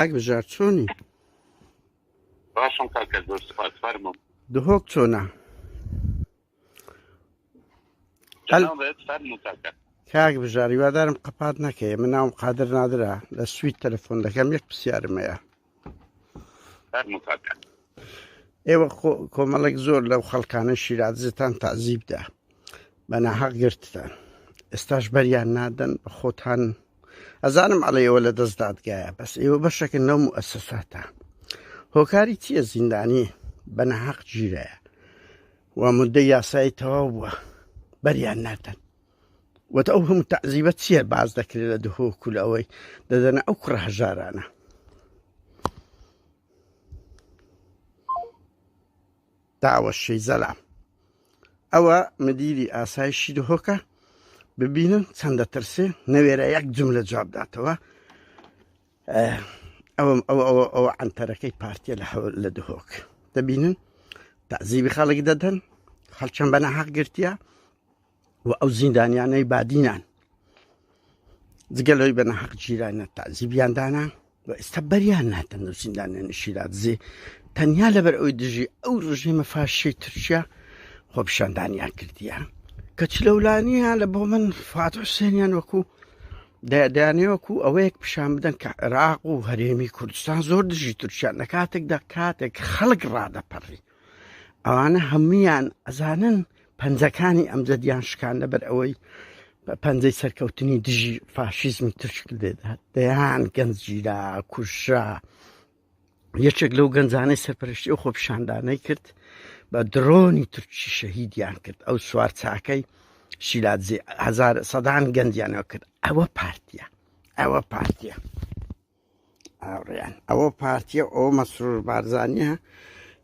ئاگ بژار چۆنی؟ باشم کاکە زۆر سوپاس فەرموو. دهۆک چۆنە؟ جەنابەت فەرموو کاکە. کاک بژار هیوادارم قەپات نەکەی. من ناوم قادر نادرە لە سوید تەلەفۆن دەکەم یەک پرسیارم هەیە. فەرموو کاکە. ئێوە کۆمەڵێک زۆر لەو خەڵکانە شیرازتان تەعزیبدا بە ناحەق گرتتان، ئێستاش بەریان نادەن بە خۆتان. ئەزانم ئەڵێەوە لە دەست دادگایە، بەس ئێوە بەشێکن لەو موئەسسەساتە. هۆکاری چییە زیندانی بە ناحەق گیرەیە و موددەی یاسایی تەواو بووە بەریان نادەن. وەتە ئەو هەموو تەعزیبە چییە باز دەکرێت لە دهۆک و لە ئەوەی دەدەنە ئەو کوڕە هەژارانە؟ داوەشەی زەلام ئەوە مدیری ئاسایشی دهۆکە، ببینن چەندە ترسێ نەوێرە یەک جملە جواب داتەوە. ئەوە عنتەرەکەی پارتیە لە دهۆک دەبینن تەعزیبی خەڵک دەدەن، خەڵچەند بە ناحەق گرتیە و ئەو زیندانیانەی بادینان جگەلەوەی بە ناحەق گیرانە تەعزیبیان دانا و ئێستا بەریان نادەن و زیندانیانی شیرازێ تەنیا لەبەر ئەوی دژی ئەو ڕژێمە فاشەی تورکیا خۆپیشاندانیان کردیە کە چ لەولانیە لە بۆ من فواد حوسێنیان وەکو دەیانێوەکو ئەوەیەک پیشان بدەن کە عێراق و هەرێمی کوردستان زۆر دژی تورکیان لە کاتێکدا کاتێک خەڵک ڕادەپەڕی ئەوانە هەمویان ئەزانن پەنجەکانی ئەمجەدیان شکان لەبەر ئەوەی پەنجەی سەرکەوتنی دژی فاشیزمی تورک لێدات. دەیان گەنجگیرا کوژرا. یەکێک لەو گەنجانەی سەرپەرشتی ئەو خۆپیشاندانەی کرد بە درۆنی تورکی شەهیدیان کرد. ئەو سوار چاکەی شیرازێ سەدان گەنجیانەوە کرد. ئەوە پارتیە، ئەوە پارتیە ئاوڕێیان، ئەوە پارتیە. ئەوە مەسرور بارزانیە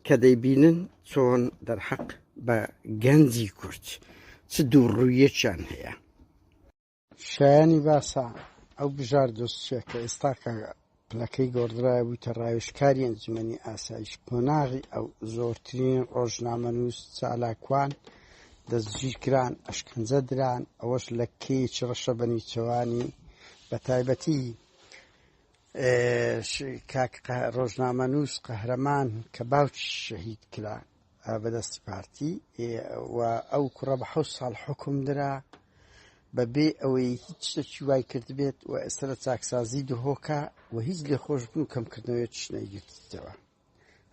کە دەیبینن چۆن دەرحەق بە گەنجی کورد چ دووڕوویەکیان هەیە. شایانی باسا ئەو بژار دۆستچێ کە ئێستا کە پلەکەی گۆڕدرایە بوویتە ڕاوێژکاری ئەنجومەنی ئاسایش، کۆناغی ئەو زۆرترین ڕۆژنامەنووس چالاکوان دەستگیرکران، ئەشکەنجە دران. ئەوەش لە کێیەکی ڕەشەبەنی چەوانی بە تایبەتی ڕۆژنامەنووس قەهرەمان کە باوکی شەهید کرا بەدەستی پارتی و ئەو کوڕە بە 7 ساڵ حکم درا بەبێ ئەوەی هیچ شتێکی وای کرد بێت و ئێستا لە چاکسازی دهۆکە و هیچ لێخۆشبوون و کەمکردنەوەی نەیگرتەوە.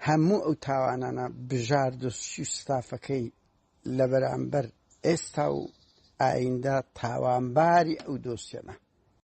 هەموو ئەو تاوانانە بژار دۆستی و ستافەکەی لە بەرامبەر ئێستا و ئایندا تاوانباری ئەو دۆسیەنە.